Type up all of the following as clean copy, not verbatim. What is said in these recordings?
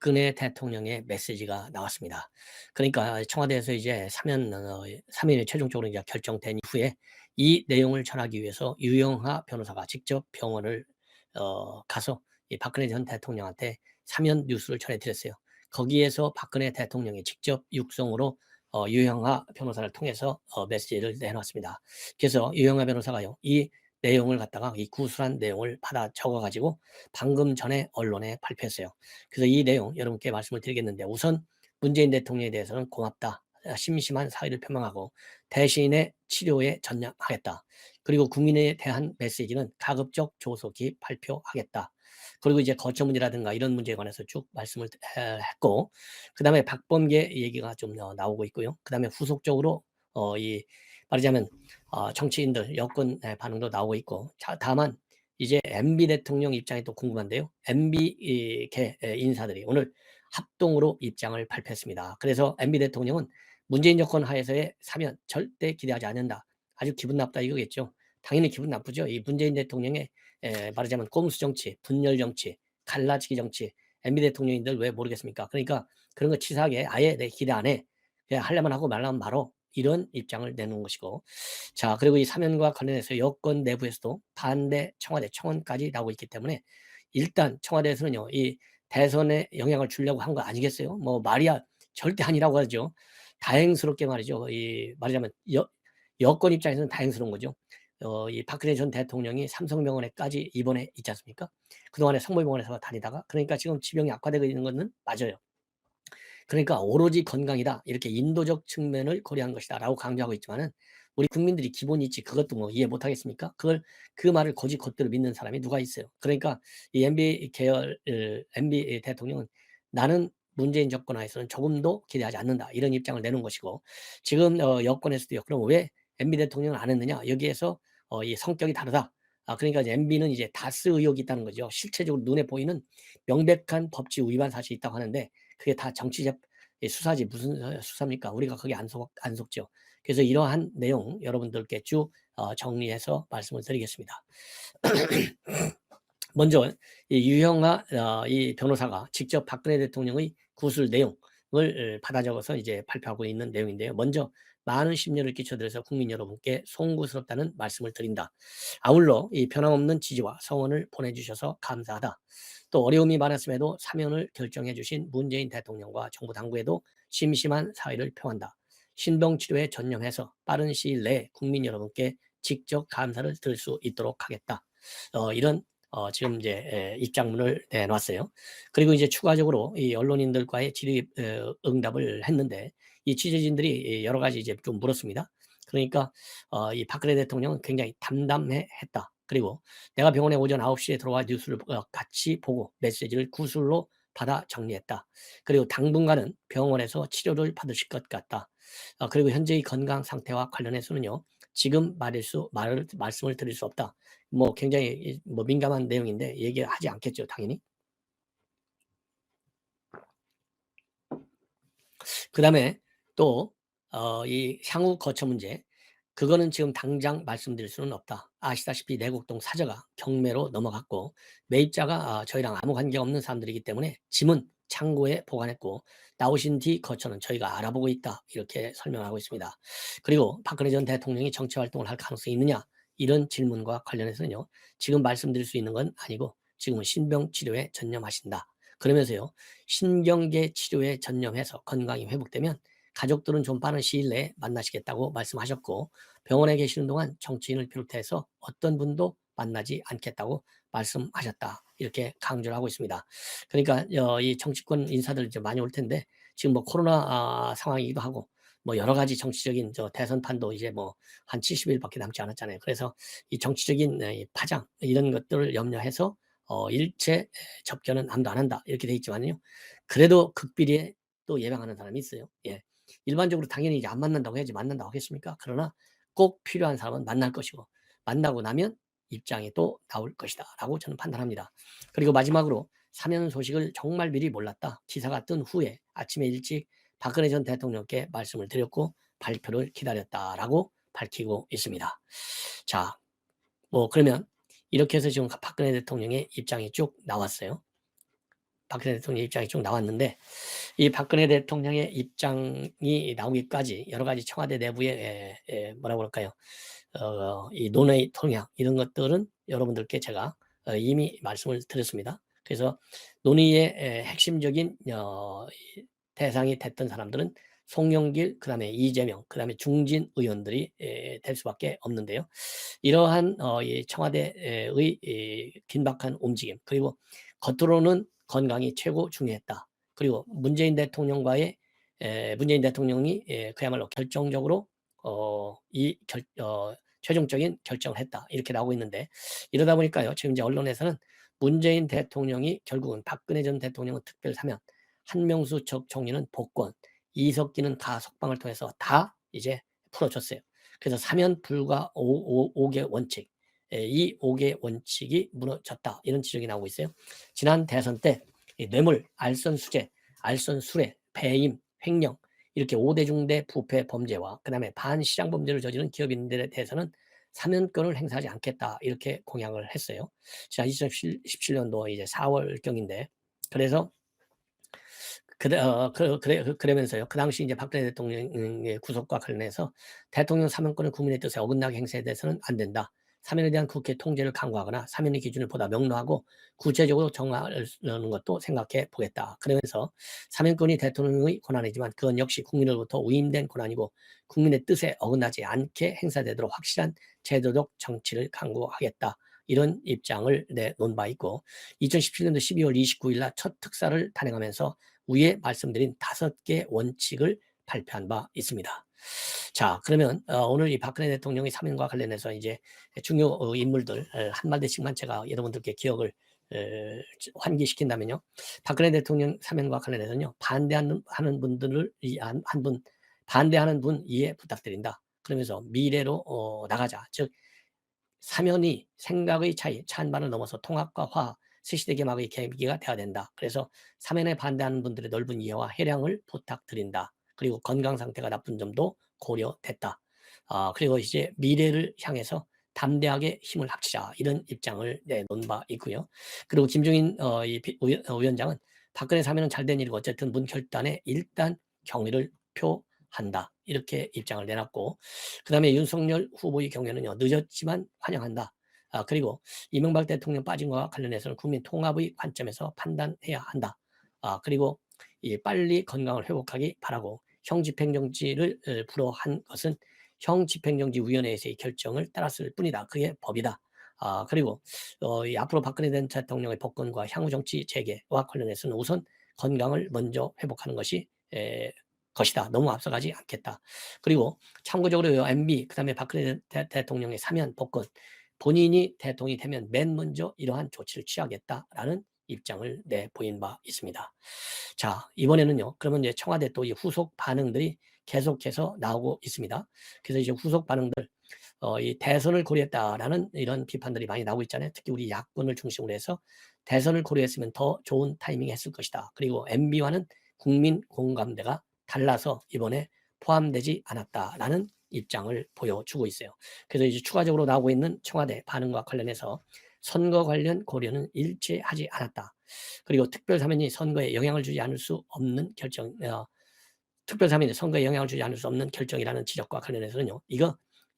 박근혜 대통령의 메시지가 나왔습니다. 그러니까 청와대에서 이제 사면 3일에 최종적으로 이제 결정된 이후에 이 내용을 전하기 위해서 유영하 변호사가 직접 병원을 가서 이 박근혜 전 대통령한테 사면 뉴스를 전해드렸어요. 거기에서 박근혜 대통령이 직접 육성으로 유영하 변호사를 통해서 메시지를 내놨습니다. 그래서 유영하 변호사가요, 이 내용을 갖다가 이 구술한 내용을 받아 적어가지고 방금 전에 언론에 발표했어요. 그래서 이 내용 여러분께 말씀을 드리겠는데, 우선 문재인 대통령에 대해서는 고맙다, 심심한 사의를 표명하고 대신에 치료에 전념하겠다. 그리고 국민에 대한 메시지는 가급적 조속히 발표하겠다. 그리고 이제 거처 문제라든가 이런 문제에 관해서 쭉 말씀을 했고, 그 다음에 박범계 얘기가 좀 나오고 있고요. 그 다음에 후속적으로 이 말하자면 정치인들 여권 반응도 나오고 있고, 다만 이제 MB 대통령 입장이 또 궁금한데요. MB 계 인사들이 오늘 합동으로 입장을 발표했습니다. 그래서 MB 대통령은 문재인 정권 하에서의 사면 절대 기대하지 않는다. 아주 기분 나쁘다 이거겠죠. 당연히 기분 나쁘죠. 이 문재인 대통령의 말하자면 꼼수 정치, 분열 정치, 갈라치기 정치, MB 대통령인들 왜 모르겠습니까? 그러니까 그런 거 치사하게 아예 내 기대 안 해. 그냥 하려면 하고 말라면 말어. 이런 입장을 내놓은 것이고, 자, 그리고 이 사면과 관련해서 여권 내부에서도 반대 청와대 청원까지 나오고 있기 때문에 일단 청와대에서는요, 이 대선에 영향을 주려고 한 거 아니겠어요? 뭐 말이야 절대 아니라고 하죠. 다행스럽게 말이죠. 이 말하자면 여권 입장에서는 다행스러운 거죠. 이 박근혜 전 대통령이 삼성병원에까지 입원해 있지 않습니까? 그동안에 성모병원에서 다니다가, 그러니까 지금 지병이 악화되고 있는 것은 맞아요. 그러니까 오로지 건강이다, 이렇게 인도적 측면을 고려한 것이다라고 강조하고 있지만은, 우리 국민들이 기본 이치 그것도 뭐 이해 못 하겠습니까? 그걸 그 말을 거짓 겉대로 믿는 사람이 누가 있어요? 그러니까 이 MB 계열 MB 대통령은 나는 문재인 정권 하에서는 조금도 기대하지 않는다, 이런 입장을 내놓은 것이고, 지금 여권에서도요. 그럼 왜 MB 대통령을 안 했느냐? 여기에서 이 성격이 다르다. 그러니까 이제 MB는 이제 다스 의혹이 있다는 거죠. 실체적으로 눈에 보이는 명백한 법치 위반 사실이 있다고 하는데, 그게 다 정치적 수사지 무슨 수사입니까? 우리가 거기 안 속죠. 그래서 이러한 내용 여러분들께 쭉 정리해서 말씀을 드리겠습니다. 먼저 이 유형아 이 변호사가 직접 박근혜 대통령의 구술 내용을 받아 적어서 이제 발표하고 있는 내용인데요. 먼저 많은 심려를 끼쳐드려서 국민 여러분께 송구스럽다는 말씀을 드린다. 아울러 이 변함없는 지지와 성원을 보내주셔서 감사하다. 또 어려움이 많았음에도 사면을 결정해 주신 문재인 대통령과 정부 당국에도 심심한 사의를 표한다. 신병치료에 전념해서 빠른 시일 내에 국민 여러분께 직접 감사를 드릴 수 있도록 하겠다. 이런 지금 이제 입장문을 내놨어요. 그리고 이제 추가적으로 이 언론인들과의 질의 응답을 했는데, 이 취재진들이 여러 가지 이제 좀 물었습니다. 그러니까 이 박근혜 대통령은 굉장히 담담해했다. 그리고 내가 병원에 오전 9시에 들어와 뉴스를 같이 보고 메시지를 구술로 받아 정리했다. 그리고 당분간은 병원에서 치료를 받으실 것 같다. 그리고 현재의 건강 상태와 관련해서는요, 지금 말씀을 드릴 수 없다. 뭐 굉장히 뭐 민감한 내용인데 얘기하지 않겠죠, 당연히. 그다음에 또 이 향후 거처 문제, 그거는 지금 당장 말씀드릴 수는 없다. 아시다시피 내곡동 사저가 경매로 넘어갔고, 매입자가 저희랑 아무 관계없는 사람들이기 때문에 짐은 창고에 보관했고, 나오신 뒤 거처는 저희가 알아보고 있다, 이렇게 설명하고 있습니다. 그리고 박근혜 전 대통령이 정치 활동을 할 가능성이 있느냐, 이런 질문과 관련해서는요, 지금 말씀드릴 수 있는 건 아니고 지금은 신병 치료에 전념하신다. 그러면서요, 신경계 치료에 전념해서 건강이 회복되면 가족들은 좀 빠른 시일 내에 만나시겠다고 말씀하셨고, 병원에 계시는 동안 정치인을 비롯해서 어떤 분도 만나지 않겠다고 말씀하셨다, 이렇게 강조를 하고 있습니다. 그러니까 이 정치권 인사들 이제 많이 올 텐데, 지금 뭐 코로나 상황이기도 하고 뭐 여러 가지 정치적인 대선판도 이제 뭐 한 70일밖에 남지 않았잖아요. 그래서 이 정치적인 이 파장 이런 것들을 염려해서 일체 접견은 아무도 안 한다, 이렇게 돼 있지만요. 그래도 극비리에 또 예방하는 사람이 있어요. 예. 일반적으로 당연히 이제 안 만난다고 해야지 만난다고 하겠습니까? 그러나 꼭 필요한 사람은 만날 것이고, 만나고 나면 입장이 또 나올 것이다라고 저는 판단합니다. 그리고 마지막으로 사면 소식을 정말 미리 몰랐다, 기사가 뜬 후에 아침에 일찍 박근혜 전 대통령께 말씀을 드렸고 발표를 기다렸다라고 밝히고 있습니다. 자, 뭐 그러면 이렇게 해서 지금 박근혜 대통령의 입장이 쭉 나왔어요. 박근혜 대통령 입장이 쭉 나왔는데 이 박근혜 대통령의 입장이 나오기까지 여러 가지 청와대 내부의 뭐라고 그럴까요? 이 논의 통향 이런 것들은 여러분들께 제가 이미 말씀을 드렸습니다. 그래서 논의의 핵심적인 대상이 됐던 사람들은 송영길, 그다음에 이재명, 그다음에 중진 의원들이 될 수밖에 없는데요. 이러한 이 청와대의 이 긴박한 움직임, 그리고 겉으로는 건강이 최고 중요했다. 그리고 문재인 대통령과의 문재인 대통령이 그야말로 결정적으로 이 최종적인 결정을 했다. 이렇게 나오고 있는데 이러다 보니까요. 지금 이제 언론에서는 문재인 대통령이 결국은 박근혜 전 대통령은 특별 사면, 한명수 전 총리는 복권, 이석기는 가석방을 통해서 다 이제 풀어줬어요. 그래서 사면 불가 5개 원칙, 이 5개 원칙이 무너졌다. 이런 지적이 나오고 있어요. 지난 대선 때 뇌물, 알선수재, 알선수뢰, 배임, 횡령 이렇게 5대 중대 부패 범죄와 그다음에 반시장 범죄를 저지른 기업인들에 대해서는 사면권을 행사하지 않겠다 이렇게 공약을 했어요. 자, 2017년도 이제 4월경인데 그래서 그러면서요. 그 당시 이제 박근혜 대통령의 구속과 관련해서 대통령 사면권을 국민의 뜻에 어긋나게 행사에 대해서는 안 된다. 사면에 대한 국회 통제를 강화하거나 사면의 기준을 보다 명료하고 구체적으로 정하는 것도 생각해 보겠다. 그러면서 사면권이 대통령의 권한이지만 그건 역시 국민으로부터 위임된 권한이고 국민의 뜻에 어긋나지 않게 행사되도록 확실한 제도적 정치를 강구하겠다. 이런 입장을 내놓은 바 있고 2017년도 12월 29일 날 첫 특사를 단행하면서 위에 말씀드린 5개 원칙을 발표한 바 있습니다. 자, 그러면 오늘 이 박근혜 대통령의 사면과 관련해서 이제 중요 인물들 한 마디씩만 제가 여러분들께 기억을 환기시킨다면요. 박근혜 대통령 사면과 관련해서는요. 반대하는 분들을 반대하는 분 이해 부탁드린다. 그러면서 미래로 나가자. 즉 사면이 생각의 차이, 찬반을 넘어서 통합과 화합, 스시대 개막의 계기가 돼야 된다. 그래서 사면에 반대하는 분들의 넓은 이해와 해량을 부탁드린다. 그리고 건강 상태가 나쁜 점도 고려됐다. 그리고 이제 미래를 향해서 담대하게 힘을 합치자 이런 입장을 내놓은 바 있고요. 그리고 김종인 위원장은 박근혜 사면은 잘된 일이고 어쨌든 문결단에 일단 경의를 표한다. 이렇게 입장을 내놨고 그 다음에 윤석열 후보의 경우에는요. 늦었지만 환영한다. 그리고 이명박 대통령 빠진 것과 관련해서는 국민 통합의 관점에서 판단해야 한다. 그리고 빨리 건강을 회복하기 바라고 형 집행정지를 불허한 것은 형 집행정지위원회에서의 결정을 따랐을 뿐이다. 그게 법이다. 그리고 앞으로 박근혜 전 대통령의 복권과 향후 정치 재개와 관련해서는 우선 건강을 먼저 회복하는 것이다. 너무 앞서가지 않겠다. 그리고 참고적으로 MB 그다음에 박근혜 대통령의 사면 복권 본인이 대통령이 되면 맨 먼저 이러한 조치를 취하겠다라는 입장을 내보인 바 있습니다. 자, 이번에는요. 그러면 이제 청와대 또 이 후속 반응들이 계속해서 나오고 있습니다. 그래서 이제 후속 반응들 이 대선을 고려했다라는 이런 비판들이 많이 나오고 있잖아요. 특히 우리 야권을 중심으로 해서 대선을 고려했으면 더 좋은 타이밍이 했을 것이다. 그리고 MB와는 국민 공감대가 달라서 이번에 포함되지 않았다라는 입장을 보여주고 있어요. 그래서 이제 추가적으로 나오고 있는 청와대 반응과 관련해서 선거 관련 고려는 일체하지 않았다. 그리고 특별사면이 선거에 영향을 주지 않을 수 없는 특별사면이 선거에 영향을 주지 않을 수 없는 결정이라는 지적과 관련해서는요.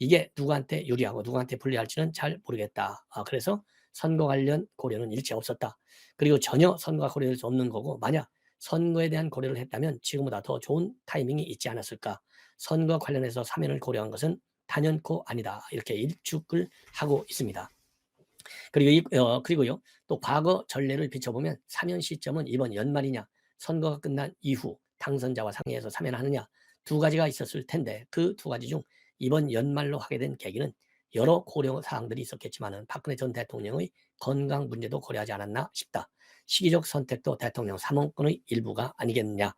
이게 누구한테 유리하고 누구한테 불리할지는 잘 모르겠다. 그래서 선거 관련 고려는 일체 없었다. 그리고 전혀 선거가 고려될 수 없는 거고 만약 선거에 대한 고려를 했다면 지금보다 더 좋은 타이밍이 있지 않았을까. 선거 관련해서 사면을 고려한 것은 단연코 아니다. 이렇게 일축을 하고 있습니다. 그리고요. 또 과거 전례를 비춰보면 사면 시점은 이번 연말이냐 선거가 끝난 이후 당선자와 상의해서 사면하느냐 두 가지가 있었을 텐데 그 두 가지 중 이번 연말로 하게 된 계기는 여러 고려 사항들이 있었겠지만은 박근혜 전 대통령의 건강 문제도 고려하지 않았나 싶다. 시기적 선택도 대통령 사면권의 일부가 아니겠느냐.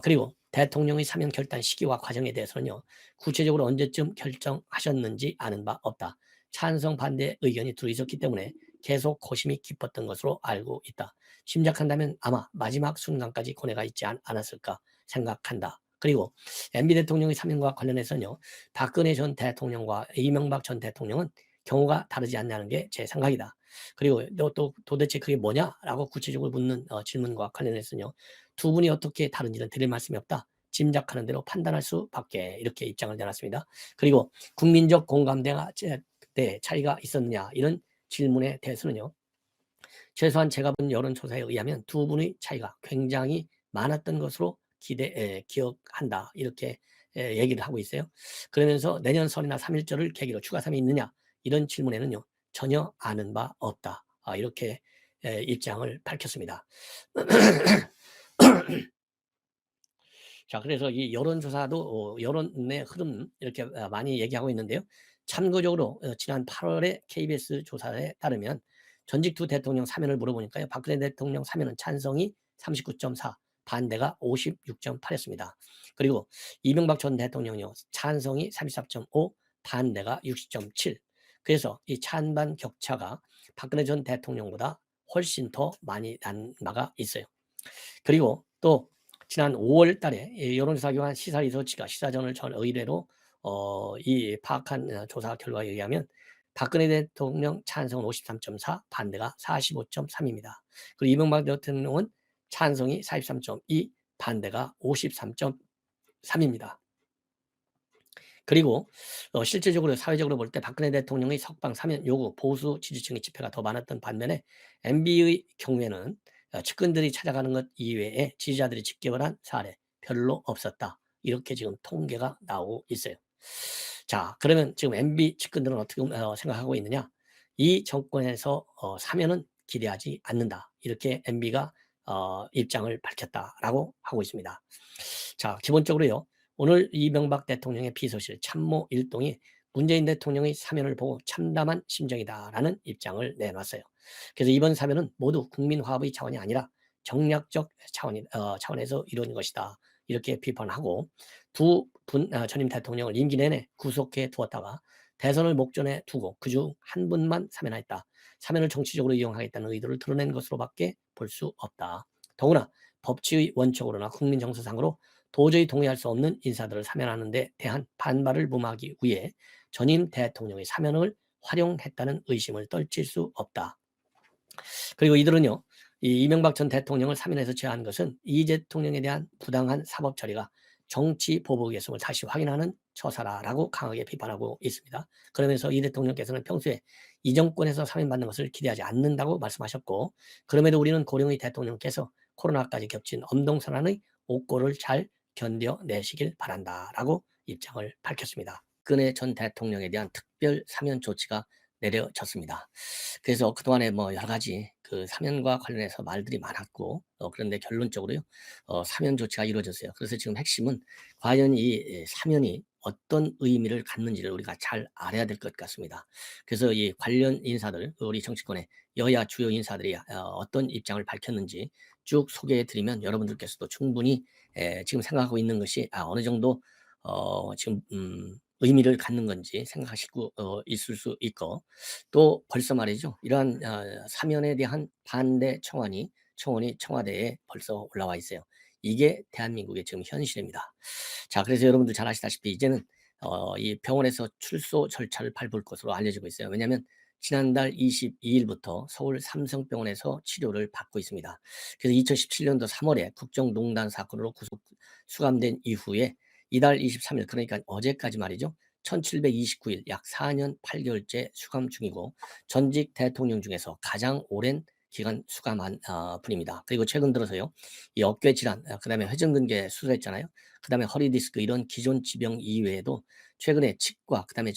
그리고 대통령의 사면 결단 시기와 과정에 대해서는요. 구체적으로 언제쯤 결정하셨는지 아는 바 없다. 찬성 반대 의견이 둘이 있었기 때문에 계속 고심이 깊었던 것으로 알고 있다. 심작한다면 아마 마지막 순간까지 고뇌가 있지 않았을까 생각한다. 그리고 MB 대통령의 사면과 관련해서는요. 박근혜 전 대통령과 이명박 전 대통령은 경우가 다르지 않냐는 게 제 생각이다. 그리고 너 또 도대체 그게 뭐냐?"라고 구체적으로 묻는 질문과 관련해서는요. "두 분이 어떻게 다른지는 드릴 말씀이 없다. 짐작하는 대로 판단할 수밖에." 이렇게 입장을 내놨습니다. 그리고 "국민적 공감대가 대 차이가 있었느냐?" 이런 질문에 대해서는요. 최소한 제가 본 여론조사에 의하면 두 분의 차이가 굉장히 많았던 것으로 기억한다. 이렇게 얘기를 하고 있어요. 그러면서 "내년 설이나 3.1절을 계기로 추가 3이 있느냐?" 이런 질문에는요. "전혀 아는 바 없다." 이렇게 입장을 밝혔습니다. 자, 그래서 이 여론조사도 여론의 흐름 이렇게 많이 얘기하고 있는데요. 참고적으로 지난 8월에 KBS 조사에 따르면 전직 두 대통령 사면을 물어보니까요. 박근혜 대통령 사면은 찬성이 39.4, 반대가 56.8였습니다. 그리고 이명박 전 대통령요. 찬성이 34.5, 반대가 60.7. 그래서 이 찬반 격차가 박근혜 전 대통령보다 훨씬 더 많이 난 바가 있어요. 그리고 또 지난 5월 달에 여론조사 기관 시사리서치가 시사저널 전 의뢰로 이 파악한 조사 결과에 의하면 박근혜 대통령 찬성은 53.4, 반대가 45.3입니다. 그리고 이명박 대통령은 찬성이 43.2, 반대가 53.3입니다. 그리고 실제적으로 사회적으로 볼 때 박근혜 대통령의 석방 사면 요구 보수 지지층의 집회가 더 많았던 반면에 MB의 경우에는 측근들이 찾아가는 것 이외에 지지자들이 직격을 한 사례 별로 없었다. 이렇게 지금 통계가 나오고 있어요. 자, 그러면 지금 MB 측근들은 어떻게 생각하고 있느냐? 이 정권에서 사면은 기대하지 않는다. 이렇게 MB가 입장을 밝혔다라고 하고 있습니다. 자, 기본적으로요. 오늘 이명박 대통령의 비서실 참모 일동이 문재인 대통령의 사면을 보고 참담한 심정이다라는 입장을 내놨어요. 그래서 이번 사면은 모두 국민 화합의 차원이 아니라 정략적 차원에서 이루어진 것이다. 이렇게 비판하고 두 분 전임 대통령을 임기 내내 구속해 두었다가 대선을 목전에 두고 그중 한 분만 사면하였다. 사면을 정치적으로 이용하겠다는 의도를 드러낸 것으로밖에 볼 수 없다. 더구나 법치의 원칙으로나 국민 정서상으로 도저히 동의할 수 없는 인사들을 사면하는 데 대한 반발을 무마하기 위해 전임 대통령의 사면을 활용했다는 의심을 떨칠 수 없다. 그리고 이들은요. 이 이명박 전 대통령을 사면해서 제안한 것은 이 대통령에 대한 부당한 사법 처리가 정치 보복 예성을 다시 확인하는 처사라라고 강하게 비판하고 있습니다. 그러면서 이 대통령께서는 평소에 이 정권에서 사면받는 것을 기대하지 않는다고 말씀하셨고 그럼에도 우리는 고령의 대통령께서 코로나까지 겹친 엄동선한의 옥고를 잘 견뎌내시길 바란다라고 입장을 밝혔습니다. 박근혜 전 대통령에 대한 특별 사면 조치가 내려졌습니다. 그래서 그동안에 뭐 여러 가지 그 사면과 관련해서 말들이 많았고 그런데 결론적으로요. 사면 조치가 이루어졌어요. 그래서 지금 핵심은 과연 이 사면이 어떤 의미를 갖는지를 우리가 잘 알아야 될 것 같습니다. 그래서 이 관련 인사들 우리 정치권의 여야 주요 인사들이 어떤 입장을 밝혔는지 쭉 소개해 드리면 여러분들께서도 충분히 지금 생각하고 있는 것이 어느 정도 지금 의미를 갖는 건지 생각하시고 있을 수 있고 또 벌써 말이죠. 이러한 사면에 대한 반대 청원이 청와대에 벌써 올라와 있어요. 이게 대한민국의 지금 현실입니다. 자, 그래서 여러분들 잘 아시다시피 이제는 이 병원에서 출소 절차를 밟을 것으로 알려지고 있어요. 왜냐하면 지난달 22일부터 서울 삼성병원에서 치료를 받고 있습니다. 그래서 2017년도 3월에 국정농단 사건으로 구속 수감된 이후에 이달 23일 그러니까 어제까지 말이죠. 1729일 약 4년 8개월째 수감 중이고 전직 대통령 중에서 가장 오랜 기간 수감한 분입니다. 그리고 최근 들어서요. 이 어깨 질환 그다음에 회전근개 수술했잖아요. 그다음에 허리 디스크 이런 기존 지병 이외에도 최근에 치과 그다음에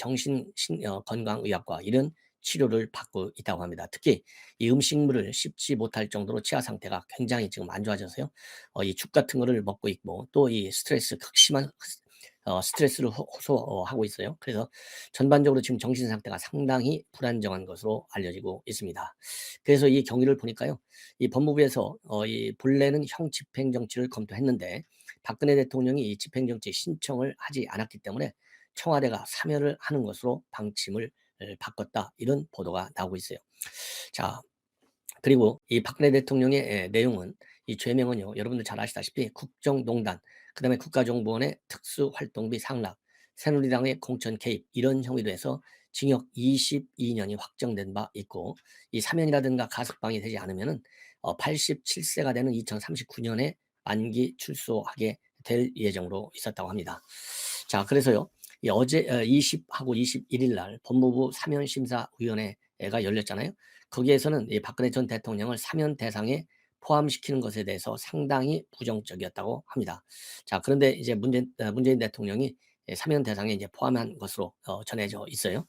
건강의학과 이런 치료를 받고 있다고 합니다. 특히 이 음식물을 씹지 못할 정도로 치아 상태가 굉장히 지금 안 좋아져서요. 이 죽 같은 거를 먹고 있고 또 이 스트레스 극심한 스트레스를 호소하고 있어요. 그래서 전반적으로 지금 정신 상태가 상당히 불안정한 것으로 알려지고 있습니다. 그래서 이 경위를 보니까요. 이 법무부에서 이 본래는 형 집행 정치를 검토했는데 박근혜 대통령이 이 집행 정치 신청을 하지 않았기 때문에 청와대가 사면을 하는 것으로 방침을 바꿨다. 이런 보도가 나오고 있어요. 자, 그리고 이 박근혜 대통령의 내용은 이 죄명은요. 여러분들 잘 아시다시피 국정농단, 그다음에 국가정보원의 특수활동비 상납, 새누리당의 공천 개입 이런 혐의로 해서 징역 22년이 확정된 바 있고, 이 사면이라든가 가석방이 되지 않으면은 87세가 되는 2039년에 만기 출소하게 될 예정으로 있었다고 합니다. 자, 그래서요, 이 어제 20하고 21일 날 법무부 사면심사위원회가 열렸잖아요. 거기에서는 이 박근혜 전 대통령을 사면 대상에 포함시키는 것에 대해서 상당히 부정적이었다고 합니다. 자, 그런데 이제 문재인 대통령이 사면 대상에 이제 포함한 것으로 전해져 있어요.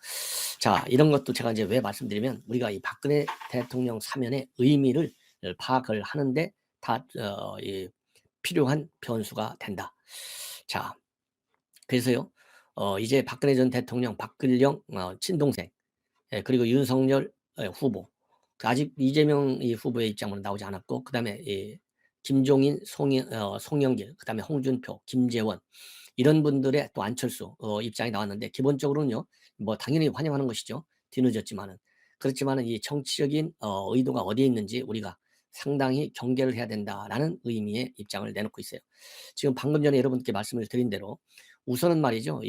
자, 이런 것도 제가 이제 왜 말씀드리면, 우리가 이 박근혜 대통령 사면의 의미를 파악을 하는데 다 필요한 변수가 된다. 자, 그래서요, 이제 박근혜 전 대통령, 박근령 친동생, 그리고 윤석열 후보, 아직 이재명 이 후보의 입장은 나오지 않았고, 그다음에 김종인, 송영길, 그다음에 홍준표, 김재원, 이런 분들의 또 안철수 입장이 나왔는데, 기본적으로는요, 뭐 당연히 환영하는 것이죠. 뒤늦었지만은. 그렇지만은 이 정치적인 의도가 어디에 있는지 우리가 상당히 경계를 해야 된다라는 의미의 입장을 내놓고 있어요. 지금 방금 전에 여러분께 말씀을 드린 대로 우선은 말이죠.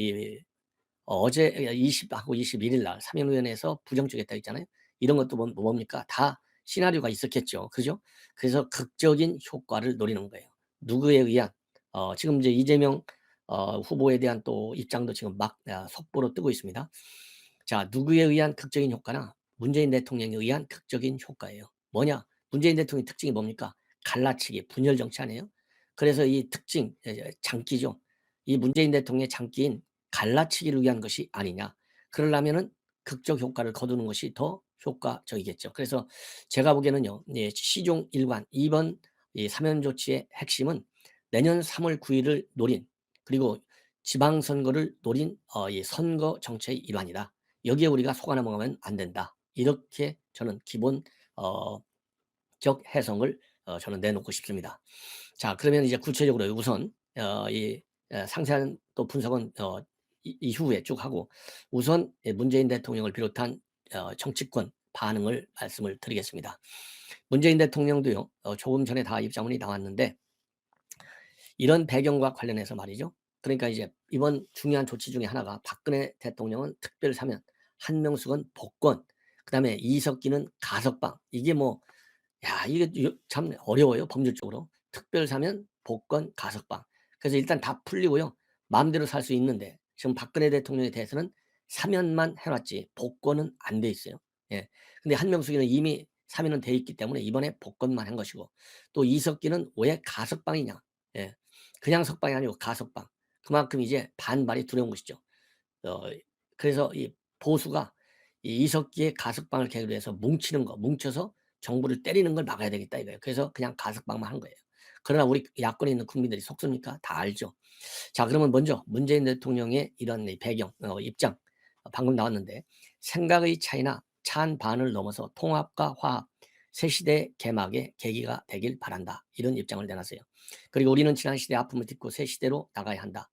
어제 20하고 21일 날 사면위원회에서 부정적이었다 했잖아요. 이런 것도 뭡니까? 다 시나리오가 있었겠죠. 그죠? 그래서 극적인 효과를 노리는 거예요. 누구에 의한 지금 이제 이재명 후보에 대한 또 입장도 지금 막 속보로 뜨고 있습니다. 자, 누구에 의한 극적인 효과나 문재인 대통령에 의한 극적인 효과예요. 뭐냐? 문재인 대통령의 특징이 뭡니까? 갈라치기, 분열 정치 아니에요? 그래서 이 특징, 장기죠. 이 문재인 대통령의 장기인 갈라치기를 위한 것이 아니냐. 그러려면은 극적 효과를 거두는 것이 더 효과적이겠죠. 그래서 제가 보기에는요, 시종 일관 이번 이 사면 조치의 핵심은 내년 3월 9일을 노린, 그리고 지방선거를 노린 이 선거 정책의 일환이다. 여기에 우리가 속아 넘어가면 안 된다. 이렇게 저는 기본 적 해석을 저는 내놓고 싶습니다. 자, 그러면 이제 구체적으로 우선 이 상세한 또 분석은 이후에 쭉 하고, 우선 문재인 대통령을 비롯한 정치권 반응을 말씀을 드리겠습니다. 문재인 대통령도요, 조금 전에 다 입장문이 나왔는데, 이런 배경과 관련해서 말이죠. 그러니까 이제 이번 중요한 조치 중에 하나가, 박근혜 대통령은 특별 사면, 한명숙은 복권, 그다음에 이석기는 가석방. 이게 뭐, 이게 참 어려워요, 법률적으로. 특별 사면, 복권, 가석방. 그래서 일단 다 풀리고요, 마음대로 살 수 있는데, 지금 박근혜 대통령에 대해서는 사면만 해놨지 복권은 안 돼 있어요. 예. 근데 한명숙이는 이미 사면은 돼 있기 때문에 이번에 복권만 한 것이고, 또 이석기는 왜 가석방이냐. 예. 그냥 석방이 아니고 가석방. 그만큼 이제 반발이 두려운 것이죠. 어, 그래서 이 보수가 이 이석기의 가석방을 계기로 해서 뭉치는 거, 뭉쳐서 정부를 때리는 걸 막아야 되겠다 이거예요. 그래서 그냥 가석방만 한 거예요. 그러나 우리 야권에 있는 국민들이 속습니까? 다 알죠. 자, 그러면 먼저 문재인 대통령의 이런 배경, 입장, 방금 나왔는데, 생각의 차이나 찬반을 넘어서 통합과 화합, 새 시대 개막의 계기가 되길 바란다. 이런 입장을 내놨어요. 그리고 우리는 지난 시대의 아픔을 딛고 새 시대로 나가야 한다.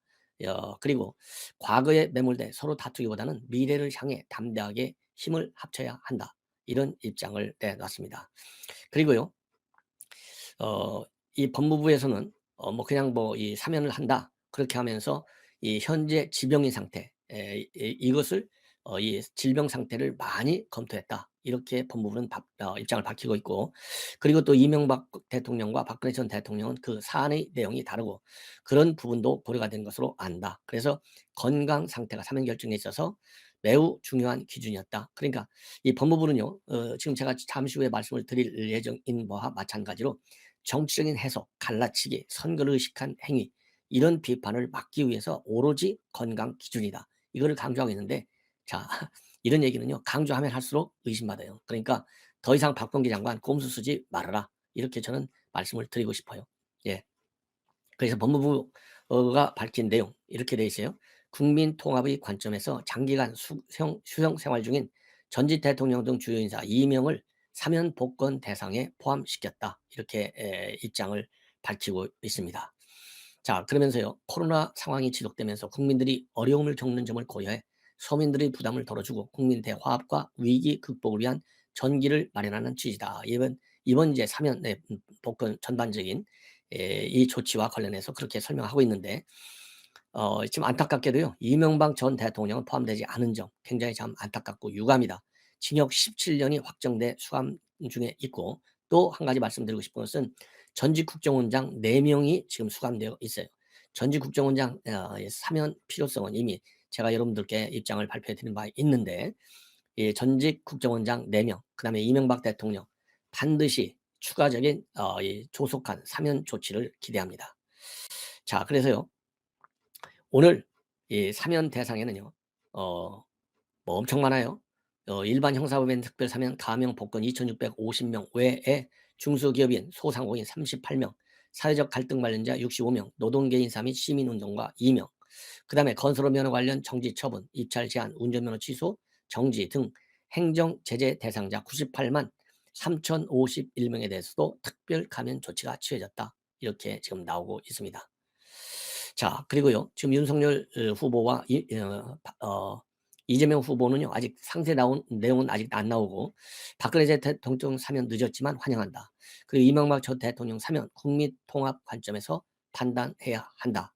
그리고 과거에 매몰돼 서로 다투기보다는 미래를 향해 담대하게 힘을 합쳐야 한다. 이런 입장을 내놨습니다. 그리고요, 이 법무부에서는 뭐 그냥 뭐 이 사면을 한다, 그렇게 하면서 이 현재 질병인 상태, 이것을 이 질병 상태를 많이 검토했다, 이렇게 법무부는 입장을 밝히고 있고, 그리고 또 이명박 대통령과 박근혜 전 대통령은 그 사안의 내용이 다르고, 그런 부분도 고려가 된 것으로 안다. 그래서 건강 상태가 사면 결정에 있어서 매우 중요한 기준이었다. 그러니까 이 법무부는요, 지금 제가 잠시 후에 말씀을 드릴 예정인 거와 마찬가지로 정치적인 해석, 갈라치기, 선거를 의식한 행위, 이런 비판을 막기 위해서 오로지 건강 기준이다, 이거를 강조하고 있는데, 자, 이런 얘기는요, 강조하면 할수록 의심받아요. 그러니까 더 이상 박범계 장관 꼼수 쓰지 말아라, 이렇게 저는 말씀을 드리고 싶어요. 예. 그래서 법무부가 밝힌 내용 이렇게 돼 있어요. 국민 통합의 관점에서 장기간 수성 생활 중인 전직 대통령 등 주요 인사 2명을 사면 복권 대상에 포함시켰다, 이렇게 입장을 밝히고 있습니다. 자, 그러면서요, 코로나 상황이 지속되면서 국민들이 어려움을 겪는 점을 고려해 서민들의 부담을 덜어주고 국민 대화합과 위기 극복을 위한 전기를 마련하는 취지다. 이번 이제 사면 복권 전반적인 이 조치와 관련해서 그렇게 설명하고 있는데, 좀 안타깝게도요. 이명박 전 대통령은 포함되지 않은 점 굉장히 참 안타깝고 유감이다. 징역 17년이 확정돼 수감 중에 있고, 또 한 가지 말씀드리고 싶은 것은 전직 국정원장 4명이 지금 수감되어 있어요. 전직 국정원장 사면 필요성은 이미 제가 여러분들께 입장을 발표해 드린 바 있는데, 이 전직 국정원장 4명, 그다음에 이명박 대통령 반드시 추가적인 이 조속한 사면 조치를 기대합니다. 자, 그래서요. 오늘 이 사면 대상에는요. 뭐 엄청 많아요. 일반 형사법인 특별사면 가명 복권 2,650명 외에 중소기업인 소상공인 38명, 사회적 갈등 관련자 65명, 노동개인사 및 시민운동가 2명, 그다음에 건설업 면허 관련 정지 처분, 입찰 제한, 운전면허 취소, 정지 등 행정 제재 대상자 98만 3,051명에 대해서도 특별 감면 조치가 취해졌다. 이렇게 지금 나오고 있습니다. 자, 그리고요. 지금 윤석열 후보와 이재명 후보는요. 아직 상세 나온 내용은 아직 안 나오고, 박근혜 전 대통령 사면 늦었지만 환영한다. 그리고 이명박 전 대통령 사면 국민 통합 관점에서 판단해야 한다.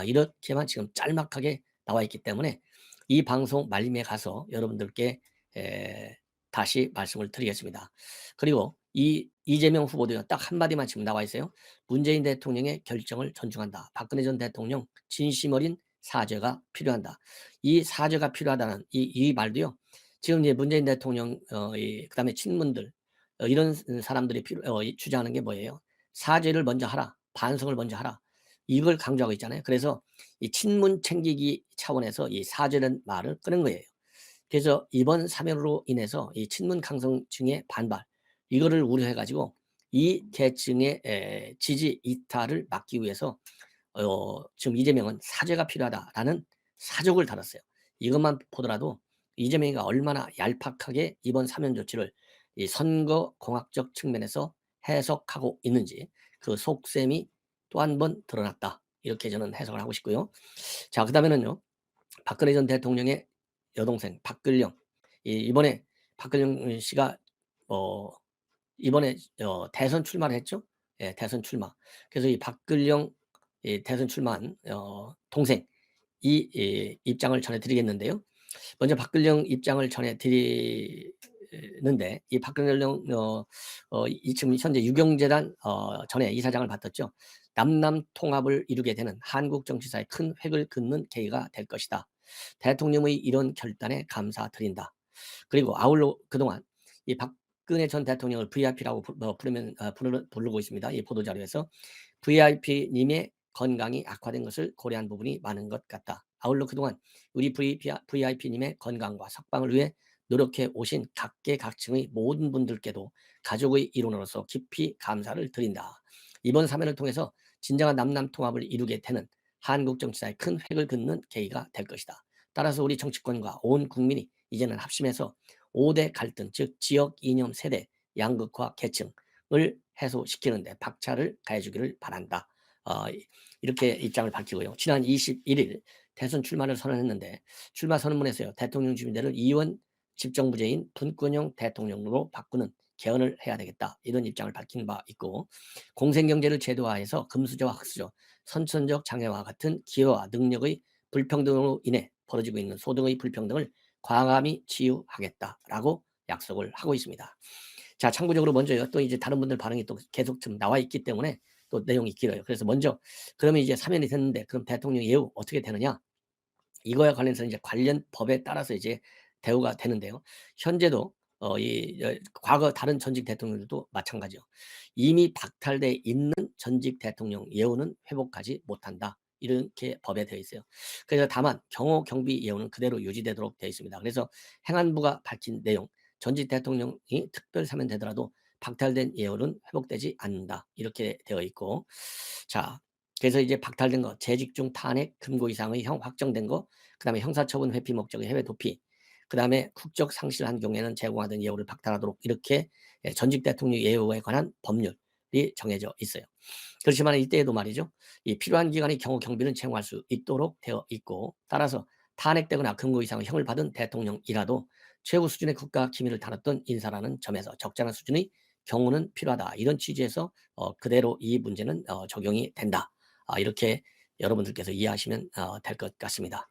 이렇게만 지금 짤막하게 나와 있기 때문에 이 방송 말림에 가서 여러분들께 다시 말씀을 드리겠습니다. 그리고 이재명 후보도요. 딱 한마디만 지금 나와 있어요. 문재인 대통령의 결정을 존중한다. 박근혜 전 대통령 진심 어린 사죄가 필요한다. 이 사죄가 필요하다는 이 말도요. 지금 이제 문재인 대통령 그다음에 친문들 이런 사람들이 주장하는 게 뭐예요? 사죄를 먼저 하라. 반성을 먼저 하라. 이걸 강조하고 있잖아요. 그래서 이 친문 챙기기 차원에서 이 사죄라는 말을 꺼낸 거예요. 그래서 이번 사면으로 인해서 이 친문 강성층의 반발, 이거를 우려해 가지고 이 계층의 지지 이탈을 막기 위해서 지금 이재명은 사죄가 필요하다라는 사족을 달았어요. 이것만 보더라도 이재명이가 얼마나 얄팍하게 이번 사면 조치를 이 선거 공학적 측면에서 해석하고 있는지 그 속셈이 또 한 번 드러났다. 이렇게 저는 해석을 하고 싶고요. 자, 그다음에는요. 박근혜 전 대통령의 여동생 박근령, 이번에 박근령 씨가 어 이번에 대선 출마를 했죠. 예, 대선 출마. 그래서 이 박근령 대선 출마한 동생 입장을 전해 드리겠는데요. 먼저 박근령 입장을 전해 드리는데, 이 박근령 지금 현재 유경재단 전에 이사장을 맡았죠. 남남 통합을 이루게 되는 한국 정치사에 큰 획을 긋는 계기가 될 것이다. 대통령의 이런 결단에 감사드린다. 그리고 아울러 그동안 이 박근혜 전 대통령을 VIP라고 부르고 있습니다. 이 보도자료에서 VIP님의 건강이 악화된 것을 고려한 부분이 많은 것 같다. 아울러 그동안 우리 VIP님의 건강과 석방을 위해 노력해 오신 각계각층의 모든 분들께도 가족의 일원으로서 깊이 감사를 드린다. 이번 사면을 통해서 진정한 남남 통합을 이루게 되는 한국 정치사에 큰 획을 긋는 계기가 될 것이다. 따라서 우리 정치권과 온 국민이 이제는 합심해서 5대 갈등, 즉 지역, 이념, 세대, 양극화, 계층을 해소시키는 데 박차를 가해주기를 바란다. 이렇게 입장을 밝히고요. 지난 21일 대선 출마를 선언했는데, 출마 선언문에서요. 대통령 주민대를 이원 집정부제인 분권형 대통령으로 바꾸는 개헌을 해야 되겠다. 이런 입장을 밝힌 바 있고, 공생경제를 제도화해서 금수저와 흑수저, 선천적 장애와 같은 기여와 능력의 불평등으로 인해 벌어지고 있는 소득의 불평등을 과감히 치유하겠다라고 약속을 하고 있습니다. 자, 참고적으로 먼저요. 또 이제 다른 분들 반응이 또 계속 좀 나와 있기 때문에 또 내용이 길어요. 그래서 먼저 그러면 이제 사면이 됐는데 그럼 대통령 예우 어떻게 되느냐? 이거에 관련해서 이제 관련 법에 따라서 이제 대우가 되는데요. 현재도 과거 다른 전직 대통령들도 마찬가지요. 이미 박탈돼 있는 전직 대통령 예우는 회복하지 못한다. 이렇게 법에 되어 있어요. 그래서 다만 경호 경비 예우는 그대로 유지되도록 되어 있습니다. 그래서 행안부가 밝힌 내용, 전직 대통령이 특별 사면되더라도 박탈된 예우는 회복되지 않는다. 이렇게 되어 있고, 자, 그래서 이제 박탈된 거, 재직 중 탄핵 금고 이상의 형 확정된 거, 그다음에 형사처분 회피 목적의 해외 도피, 그다음에 국적 상실한 경우에는 제공하던 예우를 박탈하도록 이렇게 전직 대통령 예우에 관한 법률이 정해져 있어요. 그렇지만 이때에도 말이죠. 이 필요한 기간의 경호 경비는 제공할 수 있도록 되어 있고, 따라서 탄핵되거나 금고 이상의 형을 받은 대통령이라도 최고 수준의 국가 기밀을 다뤘던 인사라는 점에서 적절한 수준의 경호는 필요하다. 이런 취지에서 그대로 이 문제는 적용이 된다. 이렇게 여러분들께서 이해하시면 될 것 같습니다.